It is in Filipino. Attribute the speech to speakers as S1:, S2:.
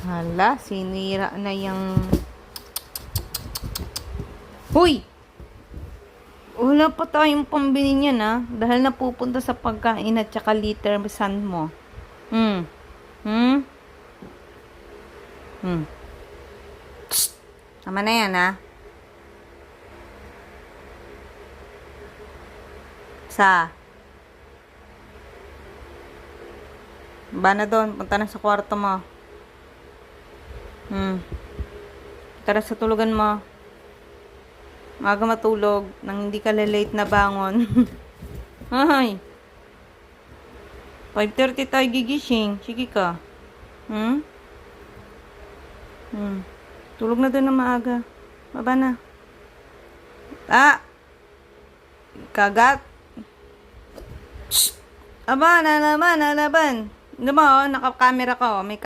S1: Hala, sinira na yung... Hoy! Wala pa tayong pambili niyan, ha? Dahil napupunta sa pagkain at saka liter sand mo. Hmm. Hmm? Hmm. Psst! Tama na yan, ha? Ba na doon. Punta na sa kwarto mo. Tara sa tulugan mo. Maaga matulog nang hindi ka late na bangon. Ay. 5:30 tayo gigising. Sige ka. Tulog na doon na maaga. Baba na. Kagat. Shh. Aba, nalaban. Ano mo, naka-camera ka, oh. May